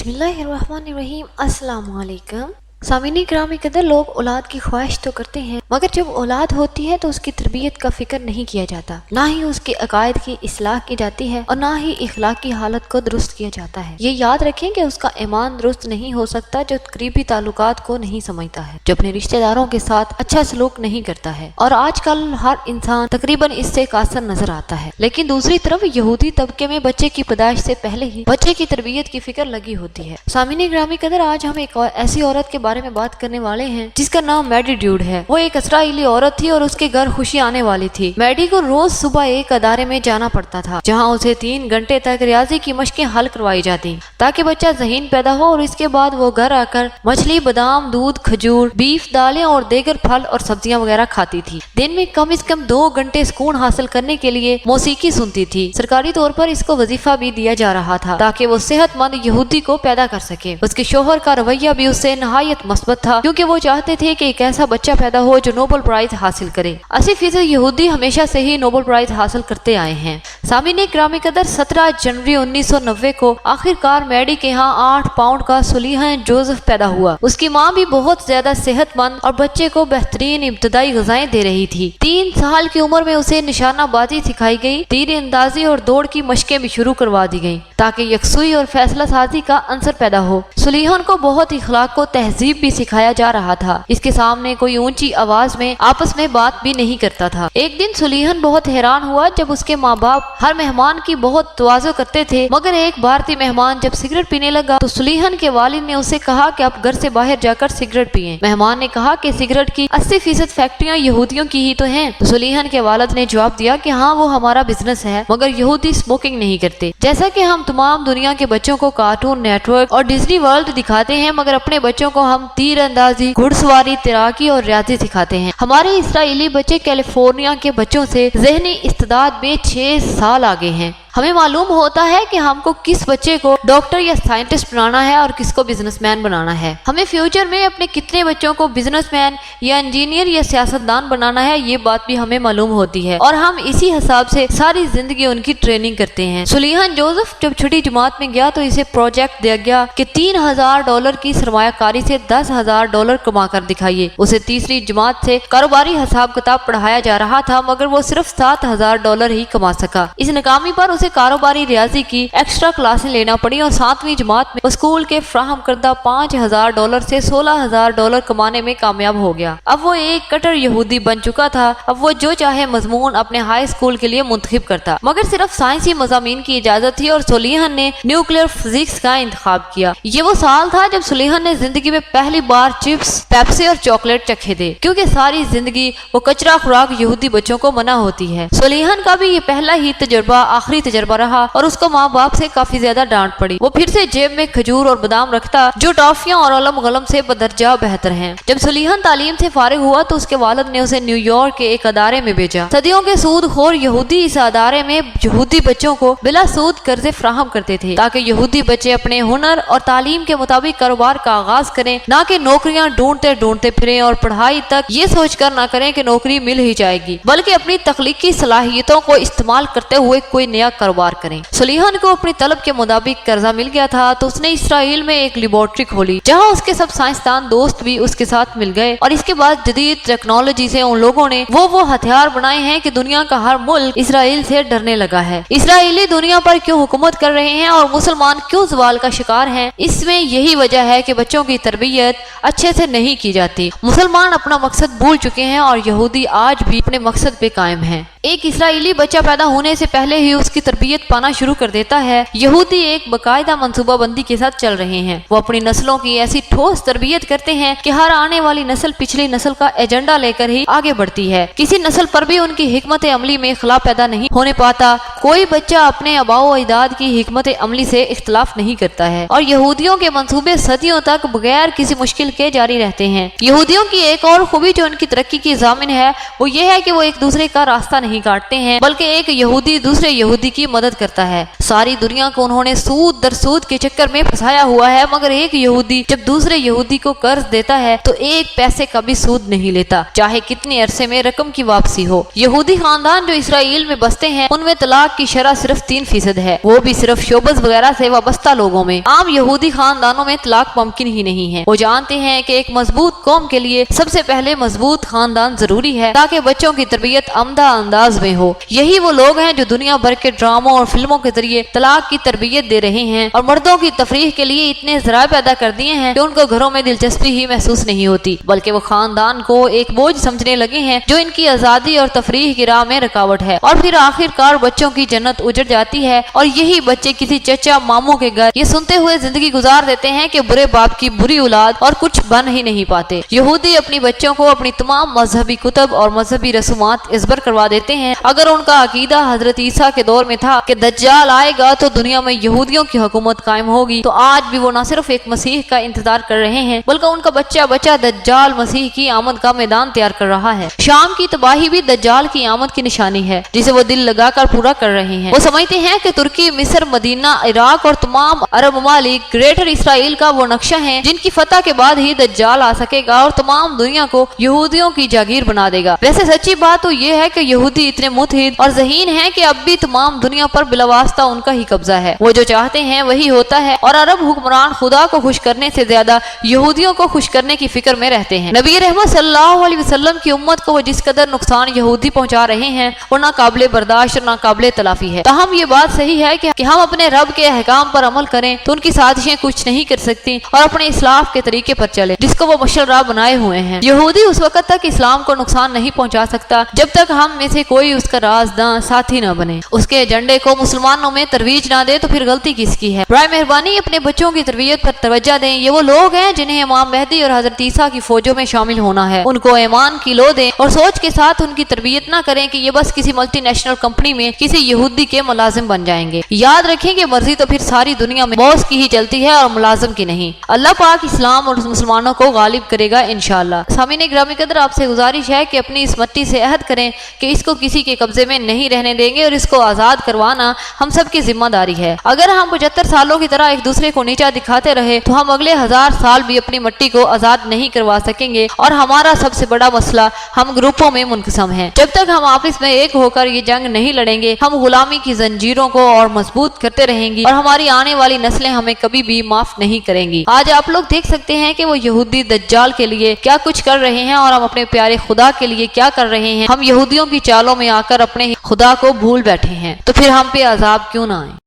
बिस्मिल्लाहिर्रहमानिर्रहीम। अस्सलाम वालेकुम। सामिनी ग्रामी कदर लोग औलाद की ख्वाहिश तो करते हैं, मगर जब औलाद होती है तो उसकी तरबियत का फिक्र नहीं किया जाता, ना ही उसके अकायद की इस्लाह की जाती है और ना ही इखलाकी हालत को दुरुस्त किया जाता है। ये याद रखें कि उसका ईमान दुरुस्त नहीं हो सकता जो करीबी ताल्लुकात को नहीं समझता है, जो अपने रिश्तेदारों के साथ अच्छा सलूक नहीं करता है। और आजकल हर इंसान तकरीबन इससे कासर नजर आता है। लेकिन दूसरी तरफ यहूदी तबके में बच्चे की पैदाइश से पहले ही बच्चे की तरबियत की फिक्र लगी होती है। सामिनी ग्रामी कदर, आज हम एक ऐसी औरत के बारे में बात करने वाले हैं जिसका नाम मैडी ड्यूड है। वो एक इसराइली औरत थी और उसके घर खुशी आने वाली थी। मैडी को रोज सुबह एक अदारे में जाना पड़ता था जहां उसे 3 घंटे तक रियाजी की मशकें हल करवाई जाती ताकि बच्चा ज़हीन पैदा हो, और इसके बाद वो घर आकर मछली, बादाम, दूध, खजूर, बीफ, दालें और देगर फल और सब्जियां वगैरह खाती थी। दिन में कम से कम 2 घंटे सुकून हासिल करने के लिए मौसीकी सुनती थी। सरकारी तौर पर इसको वजीफा भी दिया जा रहा था ताकि वो सेहतमंद यहूदी को पैदा कर सके। उसके शोहर का रवैया भी उससे नहायत मस्बत था, क्योंकि वो चाहते थे कि एक ऐसा बच्चा पैदा हो जो नोबेल प्राइज हासिल करे। 80% यहूदी हमेशा से ही नोबेल प्राइज हासिल करते आए हैं। सामिनी ग्रामी कदर, 17 जनवरी 1990 को आखिरकार मैडी के यहाँ 8 पाउंड का सुलीहन जोसेफ पैदा हुआ। उसकी माँ भी बहुत ज्यादा सेहतमंद और बच्चे को बेहतरीन इब्तदाई ग़िज़ाएं दे रही थी। 3 साल की उम्र में उसे निशानाबाजी सिखाई गई, तीर अंदाजी और दौड़ की मशकें भी शुरू करवा दी गई ताकि यकसुई और फैसला साजी का अंसर पैदा हो। सुलीहन को बहुत इखलाक को तहजीब भी सिखाया जा रहा था। इसके सामने कोई ऊंची आवाज में आपस में बात भी नहीं करता था। एक दिन सुलीहन बहुत हैरान हुआ जब उसके माँ बाप हर मेहमान की बहुत तवाज़ो करते थे, मगर एक भारतीय मेहमान जब सिगरेट पीने लगा तो सुलीहन के वालिद ने उसे कहा कि आप घर से बाहर जाकर सिगरेट पिएं। मेहमान ने कहा कि सिगरेट की 80% फैक्ट्रियां यहूदियों की ही तो हैं। तो सुलीहन के वालिद ने जवाब दिया कि हाँ, वो हमारा बिजनेस है, मगर यहूदी स्मोकिंग नहीं करते। जैसा कि हम तमाम दुनिया के बच्चों को कार्टून नेटवर्क और डिज्नी वर्ल्ड दिखाते हैं, मगर अपने बच्चों को हम तीर अंदाजी, घुड़सवारी, तैराकी और रियाजी सिखाते हैं। हमारे इसराइली बच्चे कैलिफोर्निया के बच्चों से ज़हनी इस्तेदाद में 6 साल आगे हैं। हमें मालूम होता है कि हमको किस बच्चे को डॉक्टर या साइंटिस्ट बनाना है और किसको बिजनेसमैन बनाना है। हमें फ्यूचर में अपने कितने बच्चों को बिजनेसमैन या इंजीनियर या सियासतदान बनाना है, ये बात भी हमें मालूम होती है, और हम इसी हिसाब से सारी जिंदगी उनकी ट्रेनिंग करते हैं। सुलीहन जोसेफ जब छठी जमात में गया तो इसे प्रोजेक्ट दिया गया कि $3000 की सरमायाकारी से $10,000 कमा कर दिखाइए। उसे तीसरी जमात से कारोबारी हिसाब किताब पढ़ाया जा रहा था, मगर वो सिर्फ $7000 ही कमा सका। इस नाकामी पर उसे कारोबारी रियाजी की एक्स्ट्रा क्लासें लेना पड़ी और 7वीं जमात में स्कूल के फ्राहम करदा $5000 से $16,000 कमाने में कामयाब हो गया। अब वो एक कट्टर यहूदी बन चुका था। अब वो जो चाहे मजमून अपने हाई स्कूल के लिए मुंतखब करता, मगर सिर्फ साइंसी मज़ामीन की इजाजत थी और सुलीहन ने न्यूक्लियर फिजिक्स का इंतखाब किया। ये वो साल था जब सुलीहन ने जिंदगी में पहली बार चिप्स, पेप्सी और चॉकलेट चखे थे, क्योंकि सारी जिंदगी वो कचरा खुराक यहूदी बच्चों को मना होती है। सुलीहन का भी ये पहला ही तजुर्बा आखिरी तजुर्बा रहा और उसको माँ बाप से काफी ज्यादा डांट पड़ी। वो फिर से जेब में खजूर और बादाम रखता जो टॉफियां और अलम गलम से बदरजा बेहतर हैं। जब सुलीहन तालीम से फारिग हुआ तो उसके वालिद ने उसे न्यूयॉर्क के एक अदारे में भेजा। सदियों के सूदखोर यहूदी इस अदारे में यहूदी बच्चों को बिला सूद कर्जे फ्राहम करते थे ताकि यहूदी बच्चे अपने हुनर और तालीम के मुताबिक कारोबार का आगाज करें, ना कि नौकरियां ढूंढते ढूंढते फिरें और पढ़ाई तक ये सोचकर ना करें कि नौकरी मिल ही जाएगी, बल्कि अपनी तख्लीकी सलाहियतों को इस्तेमाल करते हुए कोई नया कारोबार करें। सुलीहन को अपनी तलब के मुताबिक कर्जा मिल गया था तो उसने इसराइल में एक लेबोरेटरी खोली जहां उसके सब साइंसदान दोस्त भी उसके साथ मिल गए, और इसके बाद जदीद टेक्नोलॉजी से उन लोगों ने वो हथियार बनाए हैं कि दुनिया का हर मुल्क इसराइल से डरने लगा है। इसराइली दुनिया पर क्यों हुकूमत कर रहे हैं और मुसलमान क्यों ज़वाल का शिकार हैं, इसमें यही वजह है कि बच्चों की तरबियत अच्छे से नहीं की जाती। मुसलमान अपना मकसद भूल चुके हैं और यहूदी आज भी अपने मकसद पे कायम हैं। एक इसराइली बच्चा पैदा होने से पहले ही उसकी तरबियत पाना शुरू कर देता है। यहूदी एक बाकायदा मंसूबाबंदी के साथ चल रहे हैं। वो अपनी नस्लों की ऐसी ठोस तरबियत करते हैं कि हर आने वाली नस्ल पिछली नस्ल का एजेंडा लेकर ही आगे बढ़ती है। किसी नस्ल पर भी उनकी हिकमत अमली में खिलाफ पैदा नहीं होने पाता। कोई बच्चा अपने आबाओ अजदाद की हिकमत अमली से इख्तलाफ नहीं करता है और यहूदियों के मंसूबे सदियों तक बगैर किसी मुश्किल के जारी रहते हैं। यहूदियों की एक और खूबी जो उनकी तरक्की की ज़ामिन है वो ये है कि वो एक दूसरे का रास्ता नहीं نہیں کاٹتے ہیں بلکہ ایک یہودی دوسرے یہودی کی مدد کرتا ہے۔ ساری دنیا کو انہوں نے سود در سود کے چکر میں پھنسایا ہوا ہے، مگر ایک یہودی جب دوسرے یہودی کو قرض دیتا ہے تو ایک پیسے کا بھی سود نہیں لیتا، چاہے کتنے عرصے میں رقم کی واپسی ہو۔ یہودی خاندان جو اسرائیل میں بستے ہیں ان میں طلاق کی شرح صرف 3% ہے، وہ بھی صرف شوبز وغیرہ سے وابستہ لوگوں میں۔ عام یہودی خاندانوں میں طلاق ممکن ہی نہیں ہے۔ وہ جانتے ہیں کہ ایک مضبوط قوم کے لیے سب سے پہلے مضبوط خاندان ضروری ہے تاکہ بچوں کی تربیت عمدہ انداز میں ہو۔ یہی وہ لوگ ہیں جو دنیا بھر کے ڈراموں اور فلموں کے ذریعے طلاق کی تربیت دے رہے ہیں اور مردوں کی تفریح کے لیے اتنے ذرائع پیدا کر دیے ہیں کہ ان کو گھروں میں دلچسپی ہی محسوس نہیں ہوتی، بلکہ وہ خاندان کو ایک بوجھ سمجھنے لگے ہیں جو ان کی آزادی اور تفریح کی راہ میں رکاوٹ ہے، اور پھر آخر کار بچوں کی جنت اجڑ جاتی ہے اور یہی بچے کسی چچا ماموں کے گھر یہ سنتے ہوئے زندگی گزار دیتے ہیں کہ برے باپ کی بری اولاد اور کچھ بن ہی نہیں پاتے۔ یہودی اپنی بچوں کو اپنی تمام مذہبی کتب اور مذہبی رسومات ازبر کروا دیتے ہیں۔ اگر ان کا عقیدہ حضرت عیسیٰ کے دور میں تھا کہ دجال آئے گا تو دنیا میں یہودیوں کی حکومت قائم ہوگی، تو آج بھی وہ نہ صرف ایک مسیح کا انتظار کر رہے ہیں بلکہ ان کا بچہ بچہ دجال مسیح کی آمد کا میدان تیار کر رہا ہے۔ شام کی تباہی بھی دجال کی آمد کی نشانی ہے جسے وہ دل لگا کر پورا کر رہے ہیں۔ وہ سمجھتے ہیں کہ ترکی، مصر، مدینہ، عراق اور تمام عرب ممالک گریٹر اسرائیل کا وہ نقشہ ہیں جن کی فتح کے بعد ہی دجال آ سکے گا اور تمام دنیا کو یہودیوں کی جاگیر بنا دے گا۔ ویسے سچی بات تو یہ ہے کہ یہودی اتنے متحد اور ذہین ہیں کہ اب بھی تمام دنیا پر بلا واسطہ ان کا ہی قبضہ ہے۔ وہ جو چاہتے ہیں وہی ہوتا ہے، اور عرب حکمران خدا کو خوش کرنے سے زیادہ یہودیوں کو خوش کرنے کی فکر میں رہتے ہیں۔ نبی رحمت صلی اللہ علیہ وسلم کی امت کو وہ جس قدر نقصان یہودی پہنچا رہے ہیں وہ نہ قابل برداشت اور نہ قابل تلافی ہے۔ تاہم یہ بات صحیح ہے کہ ہم اپنے رب کے احکام پر عمل کریں تو ان کی سازشیں کچھ نہیں کر سکتی، اور اپنے اسلاف کے طریقے پر چلیں جس کو وہ مشعل راہ بنائے ہوئے ہیں۔ یہودی اس وقت تک اسلام کو نقصان نہیں پہنچا سکتا جب تک ہم میں سے کوئی اس کا رازداں ساتھی نہ بنے، اس کے ایجنڈے کو مسلمانوں میں ترویج نہ دے، تو پھر غلطی کس کی ہے؟ برائے مہربانی اپنے بچوں کی تربیت پر توجہ دیں۔ یہ وہ لوگ ہیں جنہیں امام مہدی اور حضرت عیسیٰ کی فوجوں میں شامل ہونا ہے۔ ان کو ایمان کی لو دیں اور سوچ کے ساتھ ان کی تربیت نہ کریں کہ یہ بس کسی ملٹی نیشنل کمپنی میں کسی یہودی کے ملازم بن جائیں گے۔ یاد رکھیں کہ مرضی تو پھر ساری دنیا میں باس کی ہی چلتی ہے اور ملازم کی نہیں۔ اللہ پاک اسلام اور مسلمانوں کو غالب کرے گا انشاءاللہ۔ سامعین گرامی قدر، آپ سے گزارش ہے کہ اپنی اس مٹی سے عہد کریں کہ اس کو کسی کے قبضے میں نہیں رہنے دیں گے، اور اس کو آزاد کروانا ہم سب کی ذمہ داری ہے۔ اگر ہم 75 سالوں کی طرح ایک دوسرے کو نیچا دکھاتے رہے تو ہم اگلے 1000 سال بھی اپنی مٹی کو آزاد نہیں کروا سکیں گے، اور ہمارا سب سے بڑا مسئلہ ہم گروپوں میں منقسم ہیں۔ جب تک ہم آپس میں ایک ہو کر یہ جنگ نہیں لڑیں گے ہم غلامی کی زنجیروں کو اور مضبوط کرتے رہیں گی، اور ہماری آنے والی نسلیں ہمیں کبھی بھی معاف نہیں کریں گی۔ آج آپ لوگ دیکھ سکتے ہیں کہ وہ یہودی دجال کے لیے کیا کچھ کر رہے ہیں اور ہم اپنے پیارے خدا کے لیے کیا کر رہے ہیں۔ ہم یہودیوں کی چالوں میں آ کر اپنے خدا کو بھول بیٹھے ہیں، تو پھر ہم پہ عذاب کیوں نہ آئے۔